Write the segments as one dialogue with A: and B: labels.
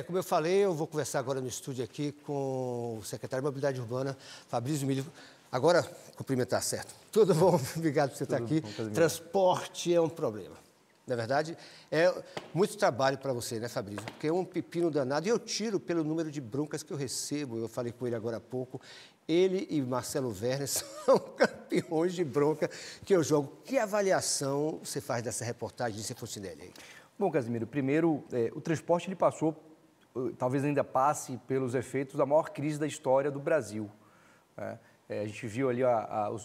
A: Como eu falei, eu vou conversar agora no estúdio aqui com o secretário de Mobilidade Urbana, Fabrício Milho. Agora, cumprimentar, certo? Tudo bom? Obrigado por você estar aqui. Transporte é um problema. Na verdade, é muito trabalho para você, né, Fabrício? Porque é um pepino danado. E eu tiro pelo número de broncas que eu recebo. Eu falei com ele agora há pouco. Ele e Marcelo Werner são campeões de bronca que eu jogo. Que avaliação você faz dessa reportagem de Fontinelli aí?
B: Bom, Casimiro, primeiro, o transporte ele passou, talvez ainda passe pelos efeitos da maior crise da história do Brasil. Né? A gente viu ali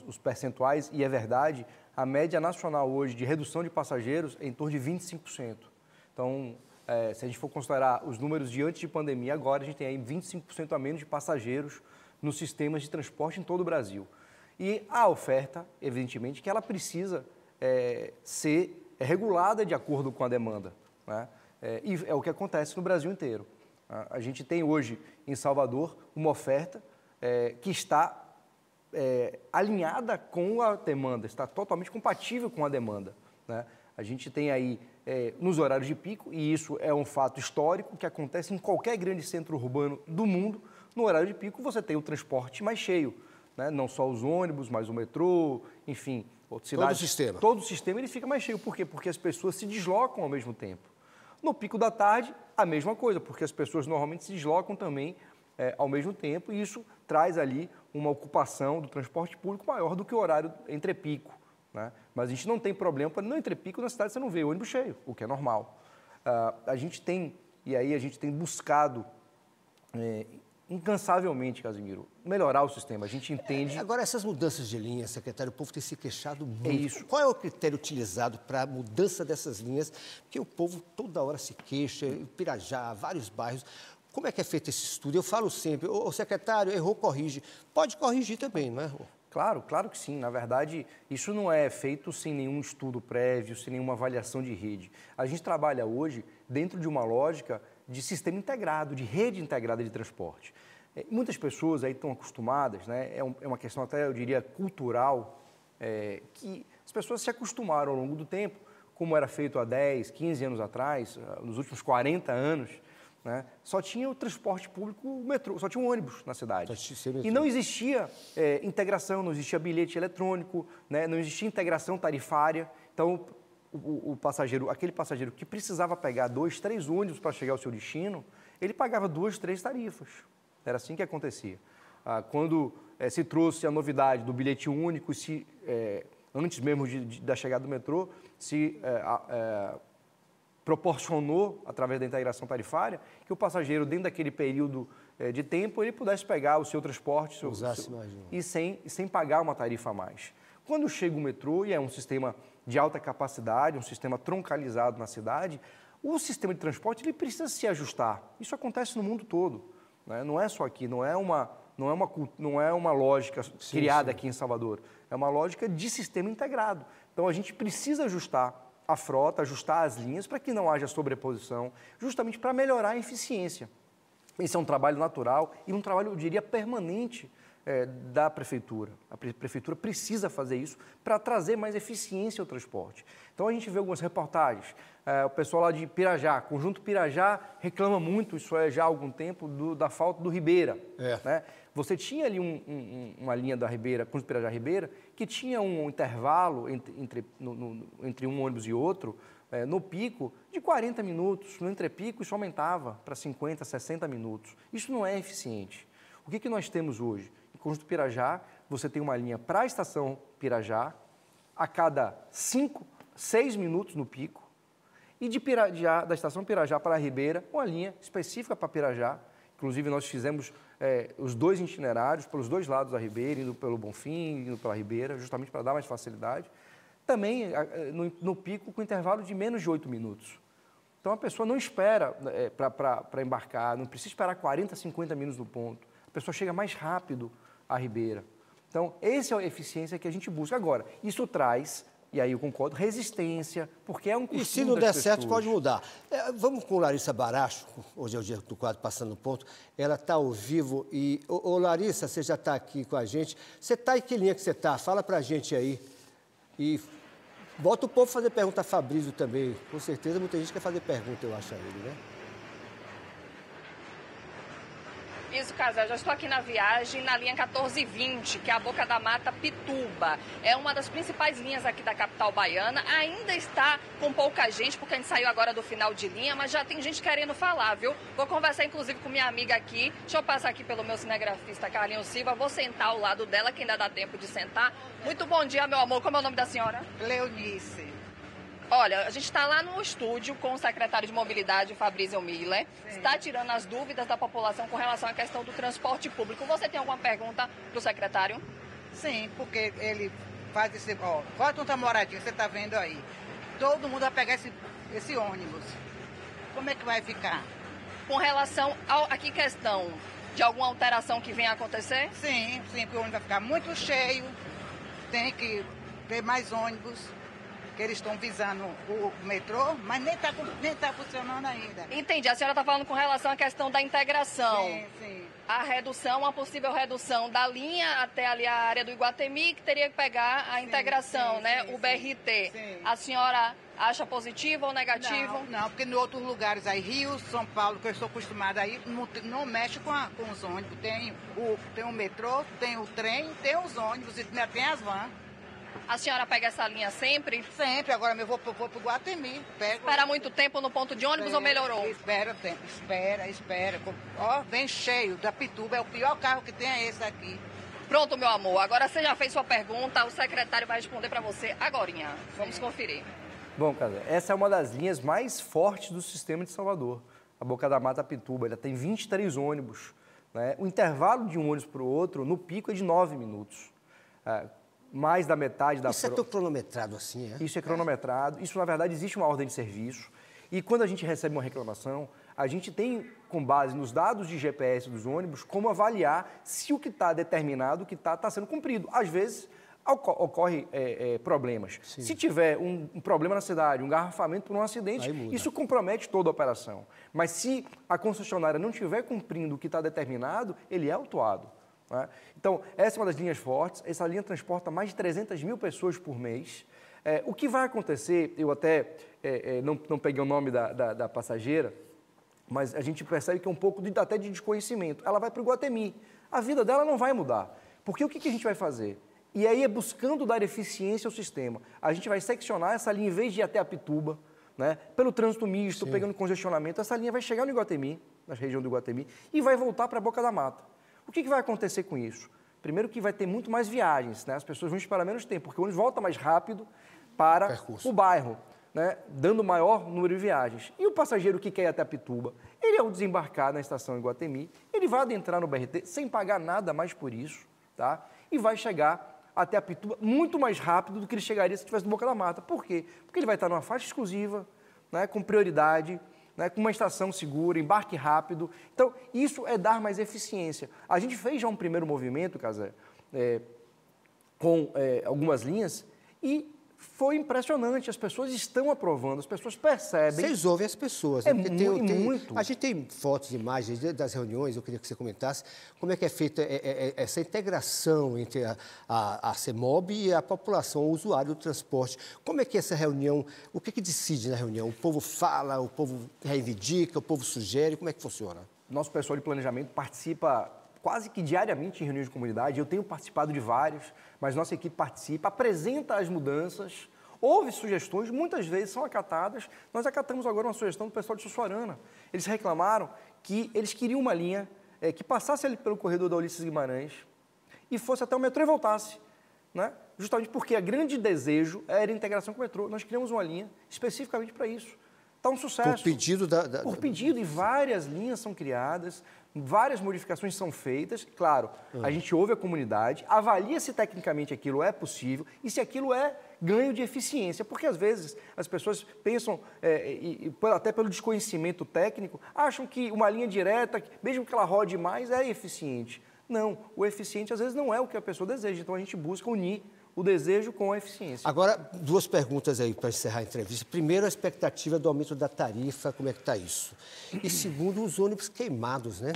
B: os percentuais e é verdade, a média nacional hoje de redução de passageiros é em torno de 25%. Então, se a gente for considerar os números de antes de pandemia, agora a gente tem aí 25% a menos de passageiros nos sistemas de transporte em todo o Brasil. E a oferta, evidentemente, que ela precisa ser regulada de acordo com a demanda. Né? E é o que acontece no Brasil inteiro. A gente tem hoje em Salvador uma oferta que está alinhada com a demanda, está totalmente compatível com a demanda. Né? A gente tem aí nos horários de pico, e isso é um fato histórico que acontece em qualquer grande centro urbano do mundo, no horário de pico você tem o transporte mais cheio. Né? Não só os ônibus, mas o metrô, enfim, outras cidades.
A: Todo o sistema.
B: Todo o sistema ele fica mais cheio. Por quê? Porque as pessoas se deslocam ao mesmo tempo. No pico da tarde, a mesma coisa, porque as pessoas normalmente se deslocam também ao mesmo tempo, e isso traz ali uma ocupação do transporte público maior do que o horário entre pico. Né? Mas a gente não tem problema, para não entre pico na cidade você não vê ônibus cheio, o que é normal. A gente tem buscado incansavelmente, Casimiro, melhorar o sistema. A gente entende...
A: Agora, essas mudanças de linha, secretário, o povo tem se queixado muito.
B: É isso.
A: Qual é o critério utilizado para a mudança dessas linhas? Porque o povo toda hora se queixa, Pirajá, vários bairros. Como é que é feito esse estudo? Eu falo sempre, o secretário errou, corrige. Pode corrigir também, não é?
B: Claro, claro que sim. Na verdade, isso não é feito sem nenhum estudo prévio, sem nenhuma avaliação de rede. A gente trabalha hoje dentro de uma lógica de sistema integrado, de rede integrada de transporte. Muitas pessoas aí estão acostumadas, né? É uma questão até, eu diria, cultural, que as pessoas se acostumaram ao longo do tempo, como era feito há 10, 15 anos atrás, nos últimos 40 anos, né? Só tinha o transporte público, o metrô, só tinha um ônibus na cidade. E não existia integração, não existia bilhete eletrônico, né? Não existia integração tarifária. Então, aquele passageiro que precisava pegar 2, 3 ônibus para chegar ao seu destino, ele pagava 2, 3 tarifas. Era assim que acontecia. Quando se trouxe a novidade do bilhete único, antes mesmo da chegada do metrô, se proporcionou, através da integração tarifária, que o passageiro, dentro daquele período de tempo, ele pudesse pegar o seu transporte e sem pagar uma tarifa a mais. Quando chega o metrô, e é um sistema de alta capacidade, um sistema troncalizado na cidade, o sistema de transporte ele precisa se ajustar. Isso acontece no mundo todo, né? Não é só aqui, não é uma lógica criada aqui em Salvador, é uma lógica de sistema integrado. Então a gente precisa ajustar a frota, ajustar as linhas para que não haja sobreposição, justamente para melhorar a eficiência. Esse é um trabalho natural e um trabalho, eu diria, permanente da Prefeitura. A Prefeitura precisa fazer isso para trazer mais eficiência ao transporte. Então, a gente vê algumas reportagens. O pessoal lá de Pirajá, Conjunto Pirajá, reclama muito, isso já há algum tempo, da falta do Ribeira. Né? Você tinha ali uma linha da Ribeira, Conjunto Pirajá-Ribeira, que tinha um intervalo entre um ônibus e outro, no pico, de 40 minutos. No entrepico, isso aumentava para 50, 60 minutos. Isso não é eficiente. O que nós temos hoje? Em Conjunto Pirajá, você tem uma linha para a estação Pirajá, a cada 5, 6 minutos no pico, e da estação Pirajá para a Ribeira, uma linha específica para Pirajá. Inclusive, nós fizemos os 2 itinerários pelos 2 lados da Ribeira, indo pelo Bonfim, indo pela Ribeira, justamente para dar mais facilidade. Também no pico, com intervalo de menos de 8 minutos. Então, a pessoa não espera para embarcar, não precisa esperar 40, 50 minutos no ponto. A pessoa chega mais rápido à Ribeira. Então, essa é a eficiência que a gente busca. Agora, isso traz, e aí eu concordo, resistência, porque é um costume.
A: E se não der certo, pode mudar. Vamos com Larissa Baracho, hoje é o dia do quadro Passando o Ponto. Ela está ao vivo e... Ô, Larissa, você já está aqui com a gente. Você está em que linha que você está? Fala para a gente aí. E bota o povo fazer pergunta a Fabrício também. Com certeza, muita gente quer fazer pergunta, eu acho, a ele, né?
C: Isso, Casé, já estou aqui na viagem na linha 1420, que é a Boca da Mata Pituba. É uma das principais linhas aqui da capital baiana. Ainda está com pouca gente, porque a gente saiu agora do final de linha, mas já tem gente querendo falar, viu? Vou conversar, inclusive, com minha amiga aqui. Deixa eu passar aqui pelo meu cinegrafista, Carlinhos Silva. Vou sentar ao lado dela, que ainda dá tempo de sentar. Muito bom dia, meu amor. Como é o nome da senhora?
D: Leonice.
C: Olha, a gente está lá no estúdio com o secretário de Mobilidade, Fabrício Miller.
D: Sim.
C: Está tirando as dúvidas da população com relação à questão do transporte público. Você tem alguma pergunta para o secretário?
D: Sim, porque ele faz esse... Ó, volta um moradinho, você está vendo aí. Todo mundo vai pegar esse ônibus. Como é que vai ficar?
C: Com relação a que questão? De alguma alteração que venha a acontecer?
D: Sim, porque o ônibus vai ficar muito cheio. Tem que ter mais ônibus. Que eles estão visando o metrô, mas nem tá funcionando ainda.
C: Entendi. A senhora está falando com relação à questão da integração.
D: Sim.
C: A possível redução da linha até ali a área do Iguatemi, que teria que pegar a integração, né? O BRT.
D: Sim.
C: A senhora acha positivo ou negativo?
D: Não, porque em outros lugares aí, Rio, São Paulo, que eu estou acostumada aí, não mexe com os ônibus. Tem o metrô, tem o trem, tem os ônibus e tem as vans.
C: A senhora pega essa linha sempre?
D: Sempre, agora eu vou pro Guatemi.
C: Espera muito tempo no ponto de ônibus ou melhorou?
D: Espera. Ó, vem cheio, da Pituba, é o pior carro que tem é esse aqui.
C: Pronto, meu amor, agora você já fez sua pergunta, o secretário vai responder para você agorinha. Vamos conferir.
B: Bom, Casé, essa é uma das linhas mais fortes do sistema de Salvador. A Boca da Mata Pituba, ela tem 23 ônibus. Né? O intervalo de um ônibus para o outro, no pico, é de 9 minutos. Mais da metade da...
A: Isso é tão cronometrado assim, é?
B: Isso é cronometrado. Isso, na verdade, existe uma ordem de serviço. E quando a gente recebe uma reclamação, a gente tem, com base nos dados de GPS dos ônibus, como avaliar se o que está determinado, o que está sendo cumprido. Às vezes, ocorre problemas.
A: Sim.
B: Se tiver um problema na cidade, um engarrafamento por um acidente, isso compromete toda a operação. Mas se a concessionária não estiver cumprindo o que está determinado, ele é autuado. Né? Então, essa é uma das linhas fortes. Essa linha transporta mais de 300 mil pessoas por mês. O que vai acontecer, eu até não peguei o nome da passageira, mas a gente percebe que é um pouco até de desconhecimento. Ela vai para o Iguatemi. A vida dela não vai mudar. Porque o que a gente vai fazer? E aí é buscando dar eficiência ao sistema. A gente vai seccionar essa linha, em vez de ir até a Pituba, né, pelo trânsito misto, Sim. pegando congestionamento, essa linha vai chegar no Iguatemi, na região do Iguatemi, e vai voltar para a Boca da Mata. O que vai acontecer com isso? Primeiro que vai ter muito mais viagens, né? As pessoas vão esperar menos tempo, porque o ônibus volta mais rápido para o bairro, né? Dando maior número de viagens. E o passageiro que quer ir até a Pituba, ele ao desembarcar na estação Iguatemi, ele vai adentrar no BRT sem pagar nada mais por isso, tá? E vai chegar até a Pituba muito mais rápido do que ele chegaria se estivesse no Boca da Mata. Por quê? Porque ele vai estar numa faixa exclusiva, né? Com prioridade, né, com uma estação segura, embarque rápido. Então, isso é dar mais eficiência. A gente fez já um primeiro movimento, Casé, com algumas linhas, e foi impressionante. As pessoas estão aprovando, as pessoas percebem.
A: Vocês ouvem as pessoas.
B: Né?
A: Muito. A gente tem fotos, imagens das reuniões, eu queria que você comentasse como é que é feita essa integração entre a CEMOB e a população, o usuário do transporte. Como é que é essa reunião, o que decide na reunião? O povo fala, o povo reivindica, o povo sugere, como é que funciona?
B: Nosso pessoal de planejamento participa quase que diariamente em reuniões de comunidade. Eu tenho participado de vários, mas nossa equipe participa, apresenta as mudanças, houve sugestões, muitas vezes são acatadas. Nós acatamos agora uma sugestão do pessoal de Sussuarana. Eles reclamaram que eles queriam uma linha que passasse ali pelo corredor da Ulisses Guimarães e fosse até o metrô e voltasse, né? Justamente porque o grande desejo era a integração com o metrô. Nós criamos uma linha especificamente para isso. Está um sucesso.
A: Por pedido
B: Por pedido, e várias linhas são criadas, várias modificações são feitas. Claro, a gente ouve a comunidade, avalia se tecnicamente aquilo é possível e se aquilo é ganho de eficiência. Porque, às vezes, as pessoas pensam, até pelo desconhecimento técnico, acham que uma linha direta, mesmo que ela rode mais, é eficiente. Não, o eficiente, às vezes, não é o que a pessoa deseja. Então, a gente busca unir o desejo com a eficiência.
A: Agora, duas perguntas aí para encerrar a entrevista. Primeiro, a expectativa do aumento da tarifa, como é que está isso? E segundo, os ônibus queimados, né?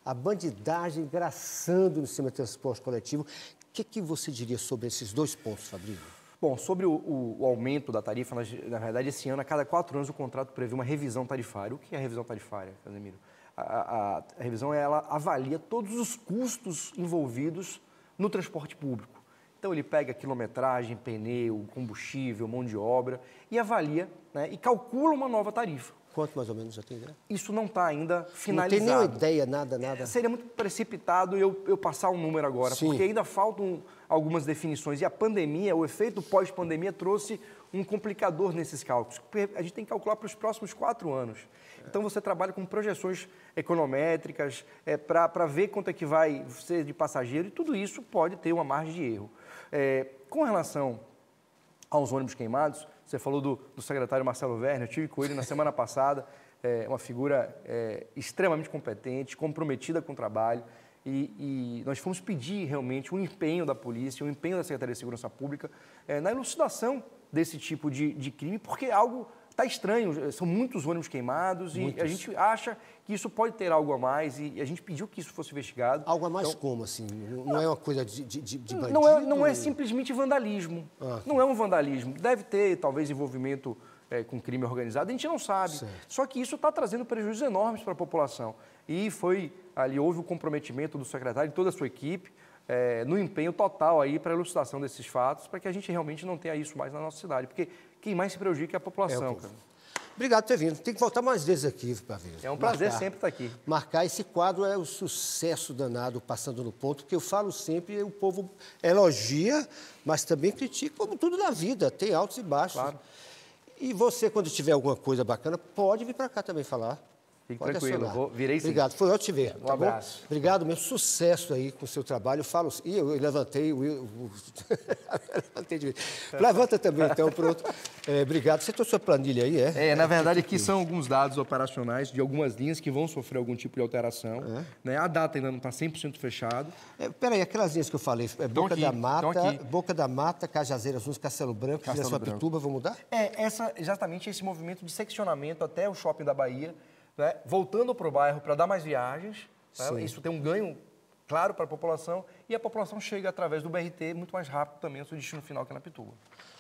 A: A bandidagem graçando no sistema de transporte coletivo. O que você diria sobre esses dois pontos, Fabrício?
B: Bom, sobre o aumento da tarifa, na verdade, esse ano, a cada 4 anos, o contrato prevê uma revisão tarifária. O que é a revisão tarifária, Casemiro? A revisão, ela avalia todos os custos envolvidos no transporte público. Então, ele pega quilometragem, pneu, combustível, mão de obra e avalia, né, e calcula uma nova tarifa.
A: Quanto mais ou menos já tem ideia?
B: Isso não está ainda finalizado.
A: Não tem nenhuma ideia, nada.
B: Seria muito precipitado eu passar um número agora,
A: Sim.
B: porque ainda faltam algumas definições. E a pandemia, o efeito pós-pandemia trouxe um complicador nesses cálculos. Porque a gente tem que calcular para os próximos 4 anos. Então, você trabalha com projeções econométricas para ver quanto é que vai ser de passageiro, e tudo isso pode ter uma margem de erro. Com relação aos ônibus queimados, você falou do secretário Marcelo Werner, eu estive com ele na semana passada, uma figura extremamente competente, comprometida com o trabalho, e nós fomos pedir realmente um empenho da polícia, um empenho da Secretaria de Segurança Pública na elucidação desse tipo de crime, porque algo está estranho, são muitos ônibus queimados e a gente acha que isso pode ter algo a mais e a gente pediu que isso fosse investigado.
A: Algo a mais então, como, assim? Não é uma coisa de bandido?
B: Não é simplesmente vandalismo. Não é um vandalismo. Deve ter, talvez, envolvimento com crime organizado, a gente não sabe.
A: Certo.
B: Só que isso está trazendo prejuízos enormes para a população. E houve o comprometimento do secretário e toda a sua equipe no empenho total aí para a elucidação desses fatos, para que a gente realmente não tenha isso mais na nossa cidade. Porque quem mais se prejudica é a população.
A: Obrigado por ter vindo. Tem que voltar mais vezes aqui para ver.
B: É um prazer sempre estar aqui.
A: Marcar esse quadro é o sucesso danado, Passando no Ponto, que eu falo sempre, o povo elogia, mas também critica, como tudo na vida, tem altos e baixos.
B: Claro.
A: E você, quando tiver alguma coisa bacana, pode vir para cá também falar.
B: Fique tranquilo, virei sim.
A: Obrigado, foi ótimo te ver.
B: Um abraço.
A: Bom? Obrigado mesmo, sucesso aí com o seu trabalho. Eu falo, eu levantei, levantei de vez. Levanta também, então, pronto. Obrigado. Você tem a sua planilha aí,
B: na verdade, aqui são alguns dados operacionais de algumas linhas que vão sofrer algum tipo de alteração. Né? A data ainda não está 100% fechado.
A: Peraí, aquelas linhas que eu falei, Boca da Mata, Cajazeiras 11, Castelo Branco, Piracicaba, vão mudar?
B: Exatamente esse movimento de seccionamento até o Shopping da Bahia, né? Voltando para o bairro para dar mais viagens, né? Isso tem um ganho claro para a população e a população chega através do BRT muito mais rápido também ao seu destino final, que é na Pituba.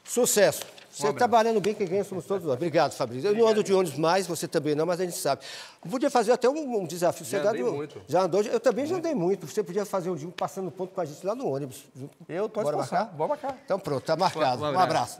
A: Sucesso! Você trabalhando bem, quem ganha somos todos nós. Obrigado, Fabrício. Eu não ando de ônibus mais, você também não, mas a gente sabe. Podia fazer até um desafio.
B: Já andei muito.
A: Já andou? Eu também já andei muito. Você podia fazer um dia Passando no Ponto com a gente lá no ônibus.
B: Eu estou à disposição.
A: Vamos marcar? Então pronto, está marcado. Um abraço.